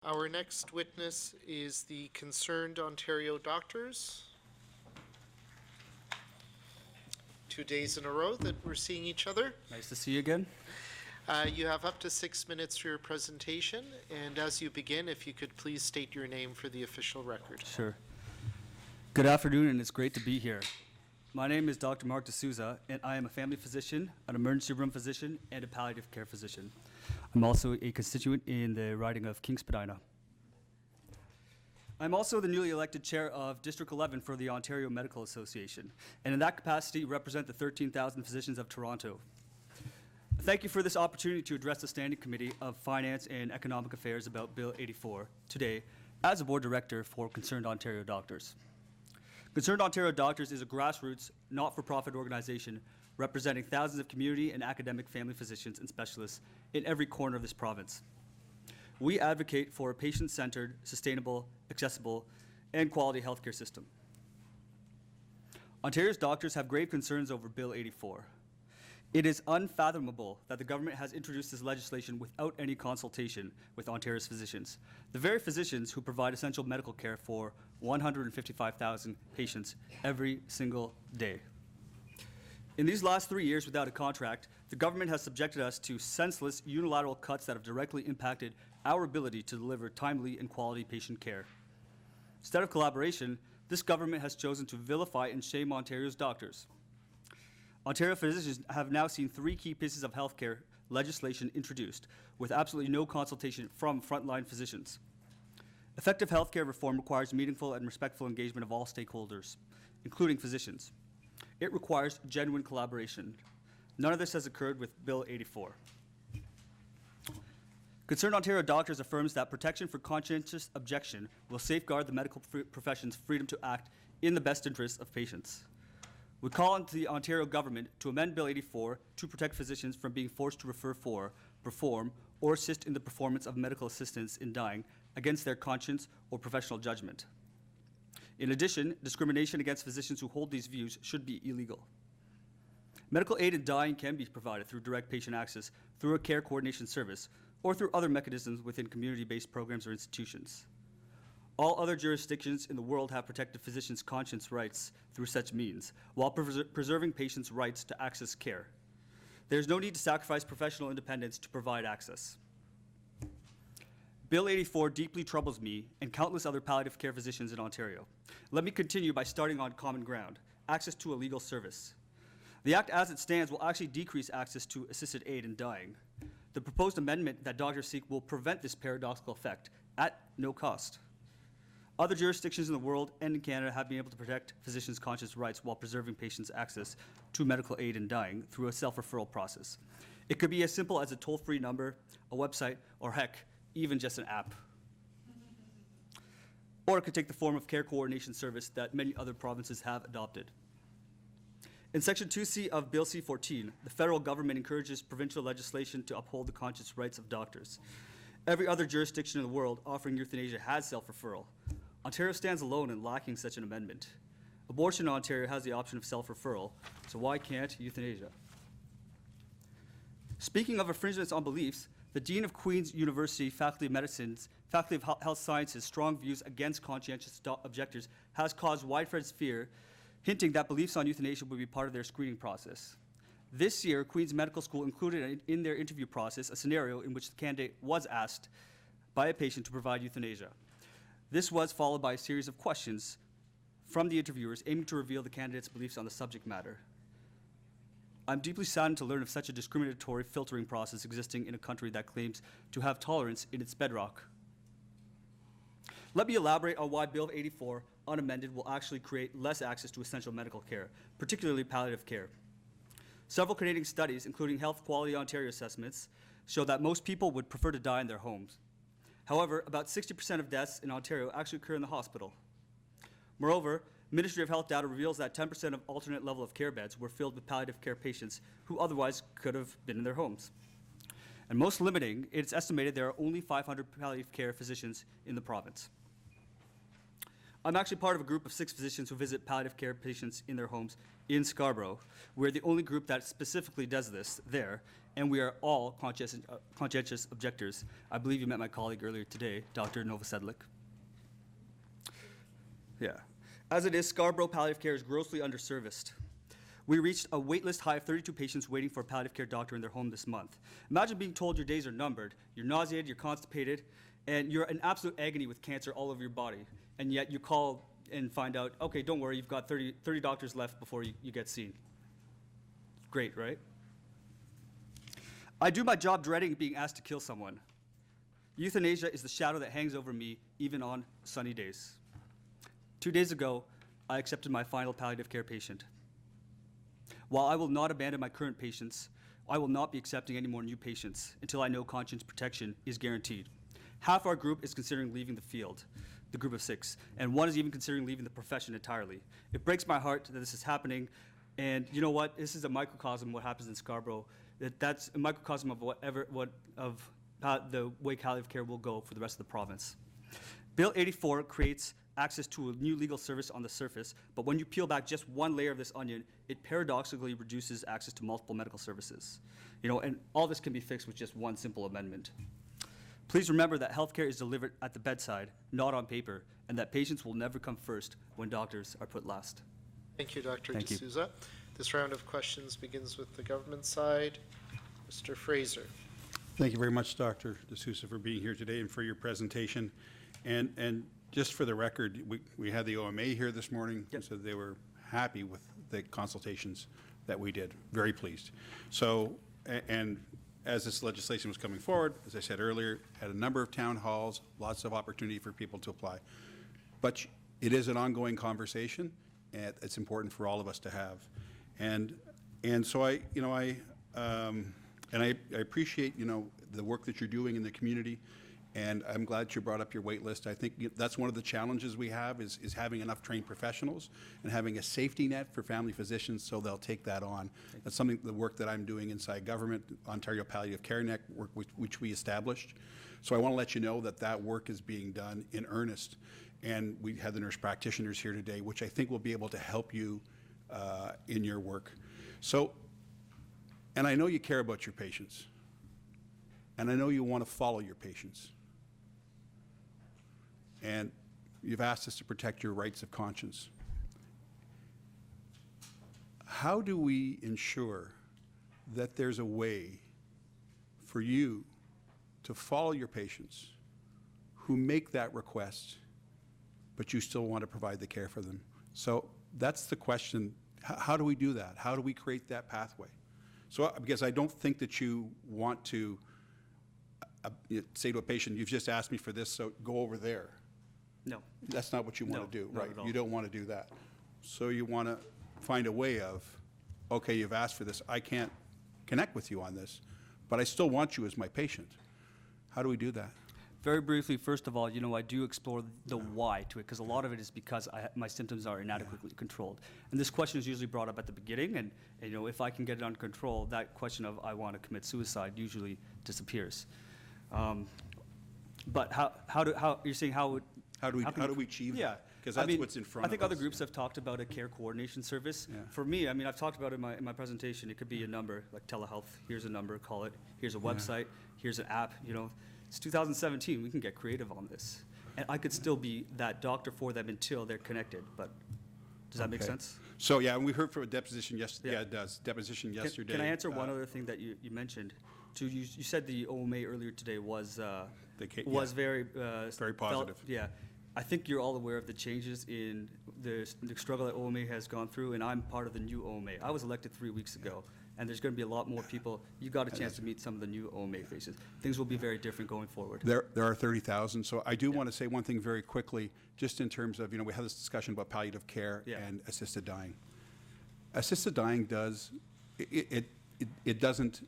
Our next witness is the Concerned Ontario Doctors. 2 days in a row that we're seeing each other. Nice to see you again. You have up to 6 minutes for your presentation, and as you begin, if you could please state your name for the official record. Sure. Good afternoon, and it's great to be here. My name is Dr. Mark D'Souza, and I am a family physician, an emergency room physician, and a palliative care physician. I'm also a constituent in the riding of King Spadina. I'm also the newly elected chair of District 11 for the Ontario Medical Association, and in that capacity represent the 13,000 physicians of Toronto. Thank you for this opportunity to address the Standing Committee of Finance and Economic Affairs about Bill 84 today as a board director for Concerned Ontario Doctors. Concerned Ontario Doctors is a grassroots, not-for-profit organization representing thousands of community and academic family physicians and specialists in every corner of this province. We advocate for a patient-centered, sustainable, accessible, and quality healthcare system. Ontario's doctors have grave concerns over Bill 84. It is unfathomable that the government has introduced this legislation without any consultation with Ontario's physicians, the very physicians who provide essential medical care for 155,000 patients every single day. In these last 3 years without a contract, the government has subjected us to senseless unilateral cuts that have directly impacted our ability to deliver timely and quality patient care. Instead of collaboration, this government has chosen to vilify and shame Ontario's doctors. Ontario physicians have now seen 3 key pieces of healthcare legislation introduced with absolutely no consultation from frontline physicians. Effective healthcare reform requires meaningful and respectful engagement of all stakeholders, including physicians. It requires genuine collaboration. None of this has occurred with Bill 84. Concerned Ontario Doctors affirms that protection for conscientious objection will safeguard the medical profession's freedom to act in the best interests of patients. We call on the Ontario government to amend Bill 84 to protect physicians from being forced to refer for, perform, or assist in the performance of medical assistance in dying against their conscience or professional judgment. In addition, discrimination against physicians who hold these views should be illegal. Medical aid in dying can be provided through direct patient access, through a care coordination service, or through other mechanisms within community-based programs or institutions. All other jurisdictions in the world have protected physicians' conscience rights through such means, while preserving patients' rights to access care. There is no need to sacrifice professional independence to provide access. Bill 84 deeply troubles me and countless other palliative care physicians in Ontario. Let me continue by starting on common ground, access to a legal service. The Act as it stands will actually decrease access to assisted aid in dying. The proposed amendment that doctors seek will prevent this paradoxical effect at no cost. Other jurisdictions in the world and in Canada have been able to protect physicians' conscience rights while preserving patients' access to medical aid in dying through a self-referral process. It could be as simple as a toll-free number, a website, or heck, even just an app. Or it could take the form of care coordination service that many other provinces have adopted. In Section 2C of Bill C-14, the federal government encourages provincial legislation to uphold the conscience rights of doctors. Every other jurisdiction in the world offering euthanasia has self-referral. Ontario stands alone in lacking such an amendment. Abortion in Ontario has the option of self-referral, so why can't euthanasia? Speaking of infringements on beliefs, the Dean of Queen's University Faculty of Medicine's Faculty of Health Sciences' strong views against conscientious objectors has caused widespread fear, hinting that beliefs on euthanasia would be part of their screening process. This year, Queen's Medical School included in their interview process a scenario in which the candidate was asked by a patient to provide euthanasia. This was followed by a series of questions from the interviewers aiming to reveal the candidate's beliefs on the subject matter. I'm deeply saddened to learn of such a discriminatory filtering process existing in a country that claims to have tolerance in its bedrock. Let me elaborate on why Bill 84, unamended, will actually create less access to essential medical care, particularly palliative care. Several Canadian studies, including Health Quality Ontario assessments, show that most people would prefer to die in their homes. However, about 60% of deaths in Ontario actually occur in the hospital. Moreover, Ministry of Health data reveals that 10% of alternate level of care beds were filled with palliative care patients who otherwise could have been in their homes. And most limiting, it's estimated there are only 500 palliative care physicians in the province. I'm actually part of a group of 6 physicians who visit palliative care patients in their homes in Scarborough. We're the only group that specifically does this there, and we are all conscientious objectors. I believe you met my colleague earlier today, Dr. Novosedlik. Yeah. As it is, Scarborough palliative care is grossly underserviced. We reached a waitlist high of 32 patients waiting for a palliative care doctor in their home this month. Imagine being told your days are numbered, you're nauseated, you're constipated, and you're in absolute agony with cancer all over your body, and yet you call and find out, okay, don't worry, you've got 30 doctors left before you get seen. Great, right? I do my job dreading being asked to kill someone. Euthanasia is the shadow that hangs over me even on sunny days. 2 days ago, I accepted my final palliative care patient. While I will not abandon my current patients, I will not be accepting any more new patients until I know conscience protection is guaranteed. Half our group is considering leaving the field, the group of 6, and one is even considering leaving the profession entirely. It breaks my heart that this is happening, and you know what? This is a microcosm of what happens in Scarborough. That's a microcosm of the way palliative care will go for the rest of the province. Bill 84 creates access to a new legal service on the surface, but when you peel back just one layer of this onion, it paradoxically reduces access to multiple medical services. And all this can be fixed with just one simple amendment. Please remember that healthcare is delivered at the bedside, not on paper, and that patients will never come first when doctors are put last. Thank you, Dr. Thank you. D'Souza. This round of questions begins with the government side. Mr. Fraser. Thank you very much, Dr. D'Souza, for being here today and for your presentation. And just for the record, we had the OMA here this morning, Yep. so they were happy with the consultations that we did, very pleased. So, and as this legislation was coming forward, as I said earlier, had a number of town halls, lots of opportunity for people to apply. But it is an ongoing conversation, and it's important for all of us to have. And so I appreciate, the work that you're doing in the community, and I'm glad you brought up your wait list. I think that's one of the challenges we have is having enough trained professionals and having a safety net for family physicians so they'll take that on. That's something, the work that I'm doing inside government, Ontario Palliative Care Network, which we established. So I want to let you know that that work is being done in earnest. And we had the nurse practitioners here today, which I think will be able to help you in your work. So, and I know you care about your patients. And I know you want to follow your patients. And you've asked us to protect your rights of conscience. How do we ensure that there's a way for you to follow your patients who make that request, but you still want to provide the care for them? So that's the question. How do we do that? How do we create that pathway? So, because I don't think that you want to say to a patient, you've just asked me for this, so go over there. No. That's not what you want No, to do, not right? at all. You don't want to do that. So you want to find a way of, okay, you've asked for this, I can't connect with you on this, but I still want you as my patient. How do we do that? Very briefly, first of all, I do explore the why to it, because a lot of it is because my symptoms are inadequately controlled. And this question is usually brought up at the beginning, and if I can get it under control, that question of I want to commit suicide usually disappears. But how you're saying how How do we achieve yeah. that? Because that's what's in front of us. I think other groups have talked about a care coordination service. Yeah. For me, I've talked about it in my presentation. It could be a number, like telehealth. Here's a number, call it. Here's a website. Here's an app. It's 2017. We can get creative on this. And I could still be that doctor for them until they're connected. But does that make Okay. sense? So, yeah, and we heard from a deposition yesterday. Yeah. Yeah, it does. Deposition yesterday. Can I answer one other thing that you mentioned? So you said the OMA earlier today was very Very positive. Yeah. I think you're all aware of the changes in the struggle that OMA has gone through, and I'm part of the new OMA. I was elected 3 weeks ago, and there's going to be a lot more people. You got a chance to meet some of the new OMA faces. Things will be very different going forward. There are 30,000. So I do want to say one thing very quickly, just in terms of, we had this discussion about palliative care and assisted dying. Assisted dying it doesn't,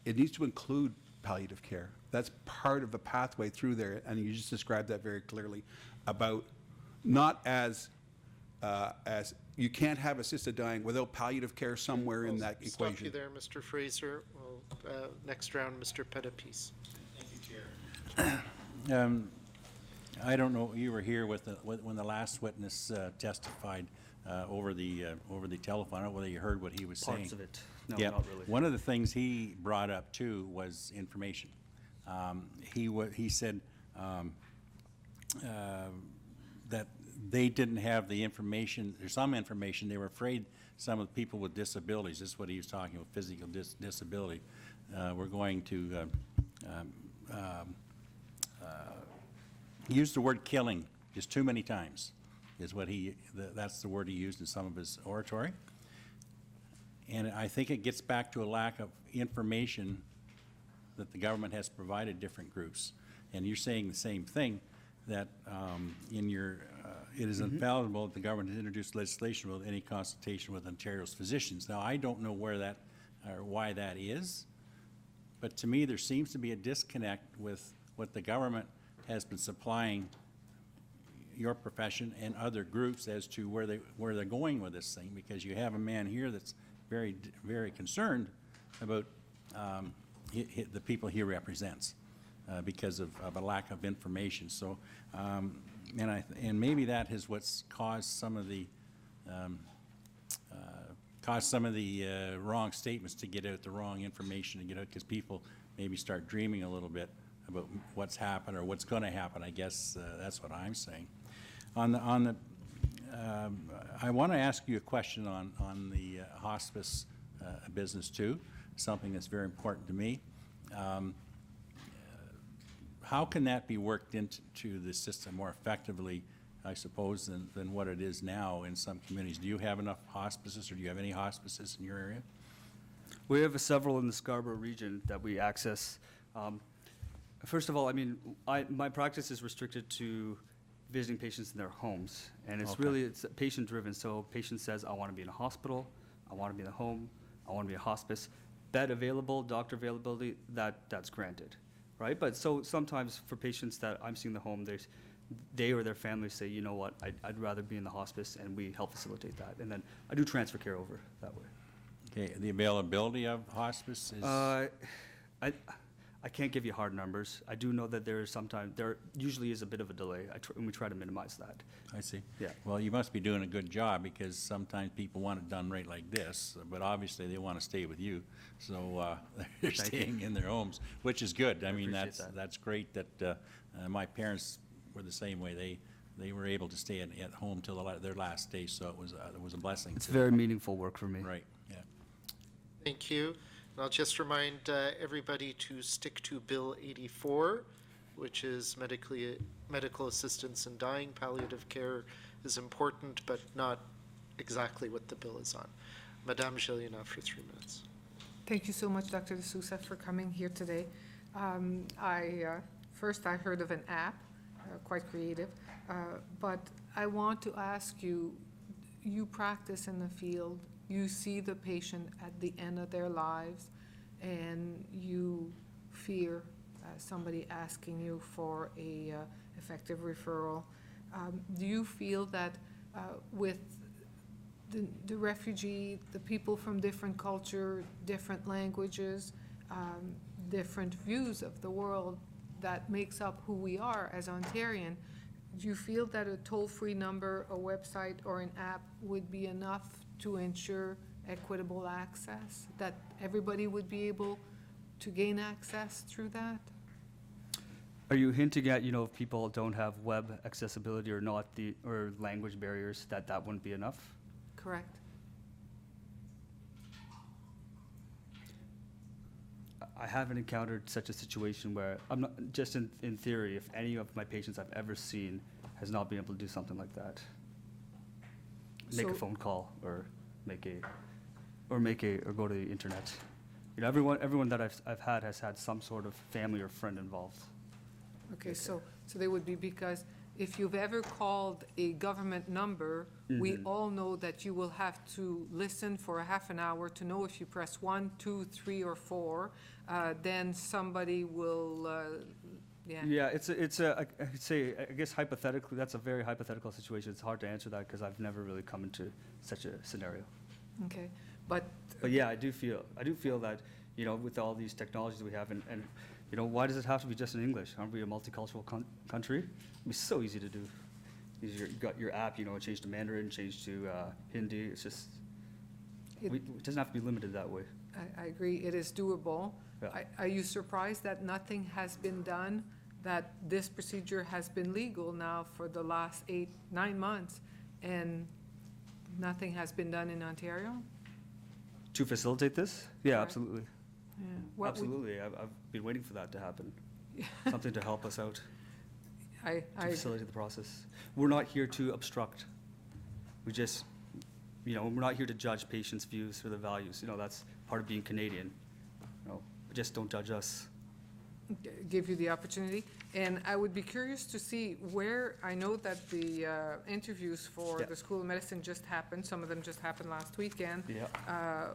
it needs to include palliative care. That's part of the pathway through there, and you just described that very clearly about not as you can't have assisted dying without palliative care somewhere in that Stop equation. you there, Mr. Fraser. Next round, Mr. Pettapiece. I don't know, you were here when the last witness testified, over the telephone. I don't know whether you heard what he was saying. Parts of it. No, Yep. not really. One of the things he brought up too was information. He said that they didn't have the information, or some information, they were afraid some of the people with disabilities, this is what he was talking about, physical disability, were going to use the word killing just too many times, is what that's the word he used in some of his oratory. And I think it gets back to a lack of information that the government has provided different groups. And you're saying the same thing, that in your, it is infallible that the government has introduced legislation without any consultation with Ontario's physicians. Now, I don't know where that, or why that is, but to me, there seems to be a disconnect with what the government has been supplying your profession and other groups as to where they're going with this thing, because you have a man here that's very concerned about the people he represents because of a lack of information. So, and maybe that is what's caused some of the wrong statements to get out, the wrong information to get out, because people maybe start dreaming a little bit about what's happened or what's going to happen. I guess that's what I'm saying. I want to ask you a question on the hospice business too, something that's very important to me. How can that be worked into the system more effectively, I suppose, than what it is now in some communities? Do you have enough hospices, or do you have any hospices in your area? We have several in the Scarborough region that we access. First of all, I mean, my practice is restricted to visiting patients in their homes, and it's Okay. really, it's patient-driven. So patient says, I want to be in a hospital, I want to be in a home, I want to be in a hospice. Bed available, doctor availability, that's granted, right? But so sometimes for patients that I'm seeing in the home, they or their families say, you know what, I'd rather be in the hospice, and we help facilitate that. And then I do transfer care over that way. Okay, the availability of hospice is? I can't give you hard numbers. I do know that there usually is a bit of a delay, and we try to minimize that. I see. Yeah. Well, you must be doing a good job, because sometimes people want it done right like this, but obviously they want to stay with you. So they're Thank staying in their homes, which is good. I mean, appreciate that. that's great that my parents were the same way. They were able to stay at home till their last day, so it was a blessing. It's very meaningful work for me. Right, yeah. Thank you. And I'll just remind everybody to stick to Bill 84, which is medical assistance in dying. Palliative care is important, but not exactly what the bill is on. Madame Gélinas for 3 minutes. Thank you so much, Dr. D'Souza, for coming here today. First I heard of an app, quite creative, but I want to ask you, you practice in the field, you see the patient at the end of their lives, and you fear somebody asking you for a effective referral. Do you feel that with the refugee, the people from different culture, different languages, different views of the world that makes up who we are as Ontarian, do you feel that a toll-free number, a website, or an app would be enough to ensure equitable access, that everybody would be able to gain access through that? Are you hinting at, if people don't have web accessibility or or language barriers, that wouldn't be enough? Correct. I haven't encountered such a situation where, I'm not, just in theory, if any of my patients I've ever seen has not been able to do something like that. Make a So- phone call, or go to the internet. Everyone that I've had has had some sort of family or friend involved. Okay, so they would be, because if you've ever called a government number, we all know that you will have to listen for a half an hour to know if you press 1, 2, 3, or 4, then somebody will, Yeah, I could say, I guess hypothetically, that's a very hypothetical situation. It's hard to answer that because I've never really come into such a scenario. Okay, but But yeah, I do feel that, with all these technologies we have, and why does it have to be just in English? Aren't we a multicultural country? It'd be so easy to do. You got your app, you know, changed to Mandarin, changed to Hindi. It's just, It- it doesn't have to be limited that way. I agree, it is doable. Yeah. Are you surprised that nothing has been done, that this procedure has been legal now for the last 8-9 months, and nothing has been done in Ontario? To facilitate this? Yeah, Right. absolutely. Yeah. What would- Absolutely. I've been waiting for that to happen. Something to help us out, I, to facilitate the process. We're not here to obstruct. We just, you know, we're not here to judge patients' views or their values. You know, that's part of being Canadian. You know, just don't judge us. give you the opportunity. And I would be curious to see where, I know that the interviews for Yeah. the School of Medicine just happened, some of them just happened last weekend. Yeah.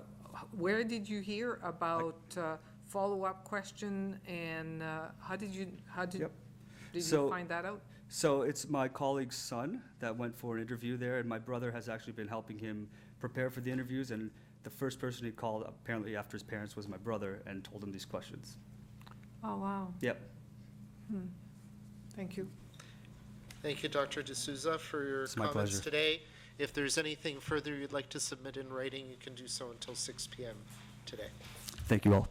Where did you hear about follow-up question, and how did you Yep. So- find that out? So it's my colleague's son that went for an interview there, and my brother has actually been helping him prepare for the interviews. And the first person he called, apparently after his parents, was my brother and told him these questions. Oh, wow, Yep. thank you. Thank you, Dr. D'Souza, for your It's my comments pleasure. today. If there's anything further you'd like to submit in writing, you can do so until 6 p.m. today. Thank you all.